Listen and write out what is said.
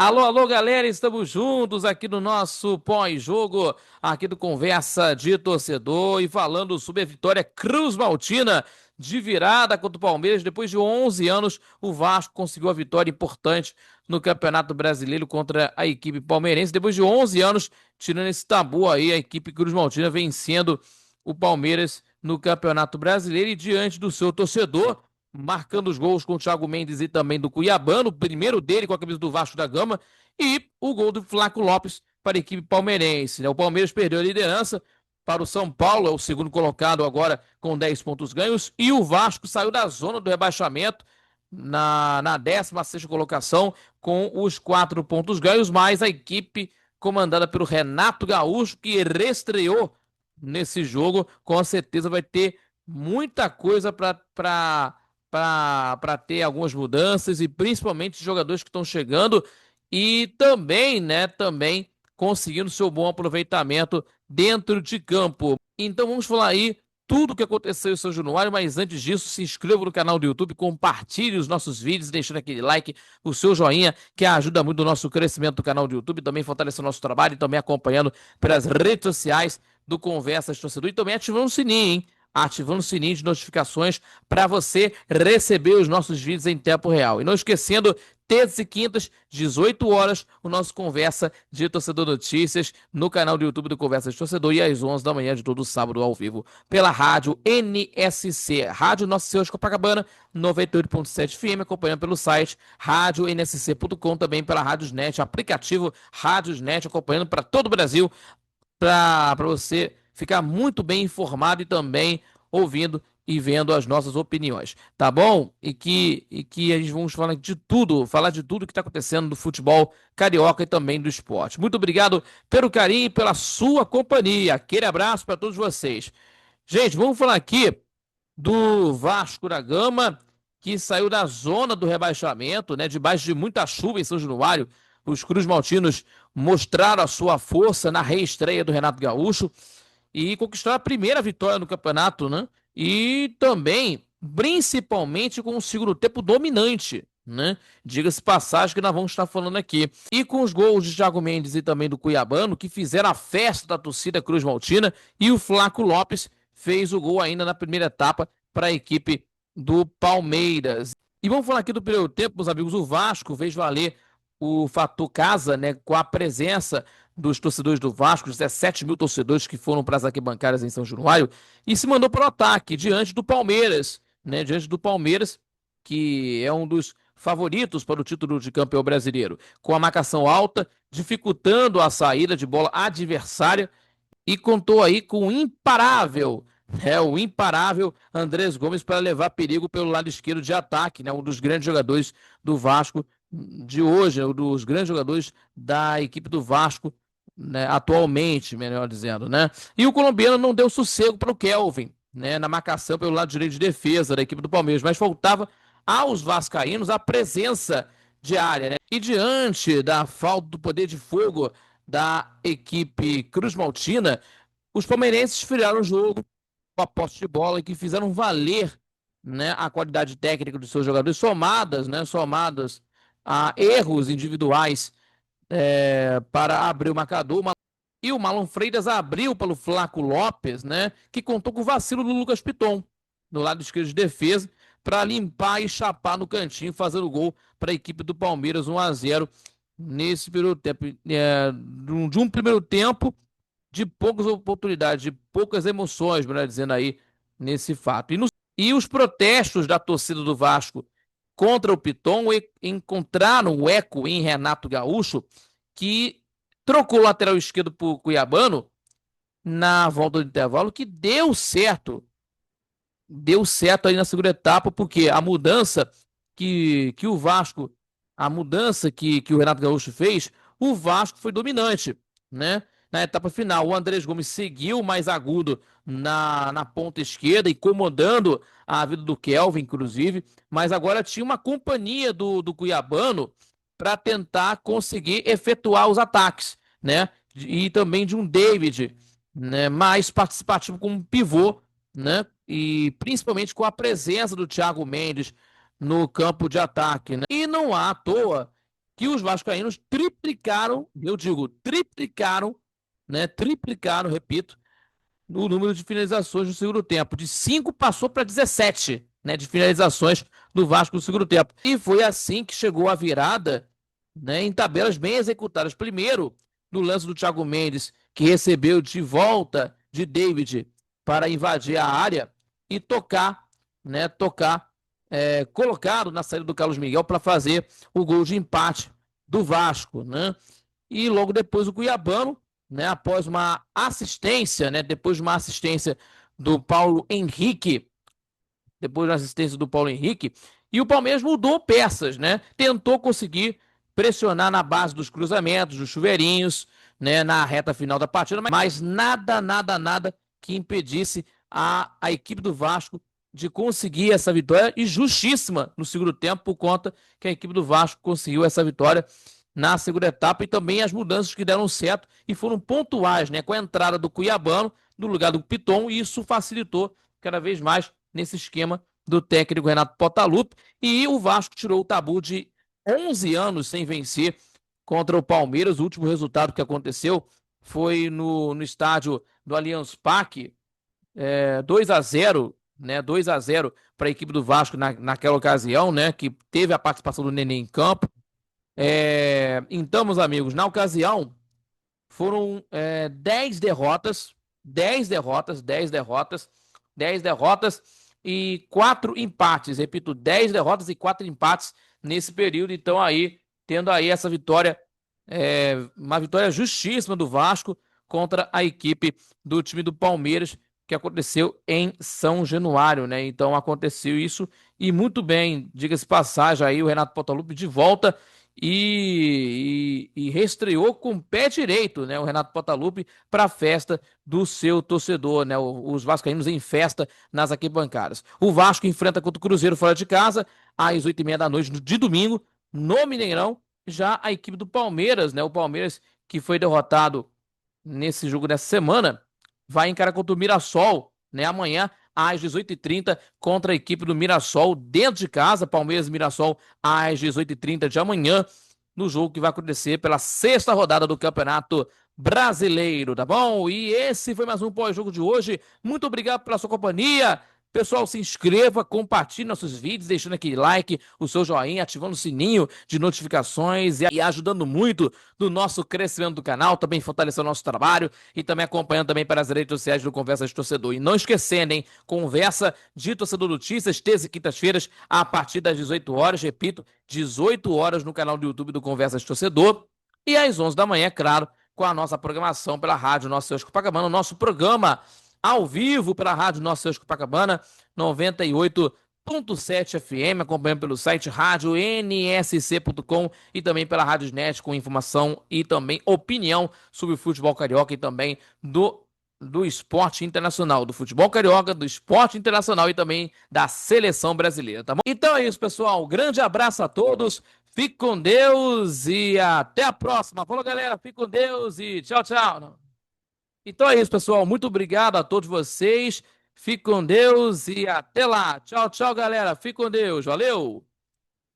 Alô, alô, galera, estamos juntos aqui no nosso pós-jogo, aqui do Conversa de Torcedor e falando sobre a vitória cruzmaltina de virada contra o Palmeiras. Depois de 11 anos, o Vasco conseguiu a vitória importante no Campeonato Brasileiro contra a equipe palmeirense. Depois de 11 anos, tirando esse tabu aí, a equipe cruzmaltina vencendo o Palmeiras no Campeonato Brasileiro e diante do seu torcedor marcando os gols com o Thiago Mendes e também do Cuiabano, o primeiro dele com a camisa do Vasco da Gama, e o gol do Flaco Lopes para a equipe palmeirense. O Palmeiras perdeu a liderança para o São Paulo, é o segundo colocado agora com 10 pontos ganhos, e o Vasco saiu da zona do rebaixamento na 16ª colocação com os 4 pontos ganhos, mas a equipe comandada pelo Renato Gaúcho, que reestreou nesse jogo, com certeza vai ter muita coisa para ter algumas mudanças e principalmente jogadores que estão chegando e também, né, também conseguindo seu bom aproveitamento dentro de campo. Então vamos falar aí tudo o que aconteceu em São Januário, mas antes disso, se inscreva no canal do YouTube, compartilhe os nossos vídeos, deixando aquele like, o seu joinha, que ajuda muito no nosso crescimento do canal do YouTube, também fortalece o nosso trabalho e também acompanhando pelas redes sociais do Conversas Torcedor e também ativando o sininho, hein? Ativando o sininho de notificações para você receber os nossos vídeos em tempo real. E não esquecendo, terças e quintas, 18 horas, o nosso Conversa de Torcedor Notícias no canal do YouTube do Conversa de Torcedor e às 11 da manhã de todo sábado ao vivo pela rádio NSC, Rádio Nossa Senhora de Copacabana, 98.7 FM, acompanhando pelo site radionsc.com, também pela Radiosnet, aplicativo Radiosnet, acompanhando para todo o Brasil, para você ficar muito bem informado e também ouvindo e vendo as nossas opiniões, tá bom? E que a gente vamos falar de tudo que está acontecendo no futebol carioca e também do esporte. Muito obrigado pelo carinho e pela sua companhia. Aquele abraço para todos vocês. Gente, vamos falar aqui do Vasco da Gama, que saiu da zona do rebaixamento, né? Debaixo de muita chuva em São Januário, os Cruz-Maltinos mostraram a sua força na reestreia do Renato Gaúcho e conquistaram a primeira vitória no campeonato, né? E também, principalmente com um segundo tempo dominante, né? Diga-se passagem que nós vamos estar falando aqui. E com os gols de Thiago Mendes e também do Cuiabano, que fizeram a festa da torcida Cruz Maltina, e o Flaco Lopes fez o gol ainda na primeira etapa para a equipe do Palmeiras. E vamos falar aqui do primeiro tempo, meus amigos. O Vasco fez valer o fator casa, né, com a presença dos torcedores do Vasco, 17 mil torcedores que foram para as arquibancadas em São Januário, e se mandou para o ataque diante do Palmeiras, né, diante do Palmeiras, que é um dos favoritos para o título de campeão brasileiro, com a marcação alta, dificultando a saída de bola adversária, e contou aí com o imparável Andrés Gomes para levar perigo pelo lado esquerdo de ataque, né? Um dos grandes jogadores do Vasco de hoje, um dos grandes jogadores da equipe do Vasco, né? Atualmente, melhor dizendo, né? E o colombiano não deu sossego para o Kelvin, né? Na marcação pelo lado direito de defesa da equipe do Palmeiras, mas faltava aos vascaínos a presença diária, né? E diante da falta do poder de fogo da equipe Cruz Maltina, os palmeirenses esfriaram o jogo com a posse de bola e que fizeram valer, né, a qualidade técnica dos seus jogadores, somadas a erros individuais para abrir o marcador. E o Marlon Freitas abriu pelo Flaco Lopes, né, que contou com o vacilo do Lucas Piton, no lado esquerdo de defesa, para limpar e chapar no cantinho, fazendo o gol para a equipe do Palmeiras, 1-0 nesse primeiro tempo. De um primeiro tempo de poucas oportunidades, de poucas emoções, melhor dizendo aí, nesse fato. E os protestos da torcida do Vasco contra o Piton encontraram o eco em Renato Gaúcho, que trocou o lateral esquerdo por Cuiabano na volta do intervalo, que deu certo aí na segunda etapa, porque a mudança que o Vasco, a mudança que o Renato Gaúcho fez, o Vasco foi dominante, né? Na etapa final, o Andrés Gomes seguiu mais agudo na ponta esquerda, incomodando a vida do Kelvin, inclusive, mas agora tinha uma companhia do Cuiabano para tentar conseguir efetuar os ataques, né? E também de um David, né, mais participativo como pivô, né? E principalmente com a presença do Thiago Mendes no campo de ataque, né? E não há à toa que os vascaínos triplicaram, eu digo, triplicaram, né? Triplicaram, repito, o número de finalizações no segundo tempo. De 5 passou para 17, né, de finalizações do Vasco no segundo tempo. E foi assim que chegou a virada, né, em tabelas bem executadas. Primeiro, no lance do Thiago Mendes, que recebeu de volta de David para invadir a área e tocar, né, colocado na saída do Carlos Miguel para fazer o gol de empate do Vasco, né? E logo depois o Cuiabano, né, após uma assistência, né, depois de uma assistência do Paulo Henrique, depois da assistência do Paulo Henrique, e o Palmeiras mudou peças, né? Tentou conseguir pressionar na base dos cruzamentos, dos chuveirinhos, né, na reta final da partida, mas nada que impedisse a equipe do Vasco de conseguir essa vitória, e justíssima no segundo tempo, por conta que a equipe do Vasco conseguiu essa vitória na segunda etapa, e também as mudanças que deram certo e foram pontuais, né, com a entrada do Cuiabano no lugar do Piton, e isso facilitou cada vez mais nesse esquema do técnico Renato Portaluppi, e o Vasco tirou o tabu de 11 anos sem vencer contra o Palmeiras. O último resultado que aconteceu foi no estádio do Allianz Parque, 2-0, né, 2-0 para a equipe do Vasco naquela ocasião, né, que teve a participação do Nenê em campo. Então, meus amigos, na ocasião foram 10 derrotas, 10 derrotas, 10 derrotas, 10 derrotas e 4 empates. Repito, 10 derrotas e 4 empates nesse período. Então, aí, tendo aí essa vitória, uma vitória justíssima do Vasco contra a equipe do time do Palmeiras, que aconteceu em São Januário, né? Então aconteceu isso, e muito bem, diga-se passagem, aí o Renato Portaluppi de volta e reestreou com o pé direito, né? O Renato Portaluppi para a festa do seu torcedor, né? Os vascaínos em festa nas arquibancadas. O Vasco enfrenta contra o Cruzeiro fora de casa às 8h30 da noite de domingo no Mineirão. Já a equipe do Palmeiras, né? O Palmeiras, que foi derrotado nesse jogo dessa semana, vai encarar contra o Mirassol, né? Amanhã, às 18h30, contra a equipe do Mirassol, dentro de casa. Palmeiras e Mirassol, às 18h30 de amanhã, no jogo que vai acontecer pela sexta rodada do Campeonato Brasileiro, tá bom? E esse foi mais um pós-jogo de hoje. Muito obrigado pela sua companhia. Pessoal, se inscreva, compartilhe nossos vídeos, deixando aquele like, o seu joinha, ativando o sininho de notificações e ajudando muito no nosso crescimento do canal, também fortalecendo o nosso trabalho e também acompanhando também para as redes sociais do Conversa de Torcedor. E não esquecendo, hein? Conversa de Torcedor Notícias, terça e quintas-feiras, a partir das 18 horas, repito, 18 horas no canal do YouTube do Conversa de Torcedor, e às 11 da manhã, claro, com a nossa programação pela Rádio Nosso Senhor Copacabana, o nosso programa ao vivo pela Rádio Nosso Senhor Copacabana, 98.7 FM, acompanhando pelo site radionsc.com e também pela Radiosnet, com informação e também opinião sobre o futebol carioca e também do esporte internacional, do futebol carioca, do esporte internacional e também da seleção brasileira, tá bom? Então é isso, pessoal. Grande abraço a todos. Fique com Deus e até a próxima. Falou, galera. Fique com Deus e tchau, tchau. Então é isso, pessoal. Muito obrigado a todos vocês. Fique com Deus e até lá. Tchau, tchau, galera. Fique com Deus. Valeu!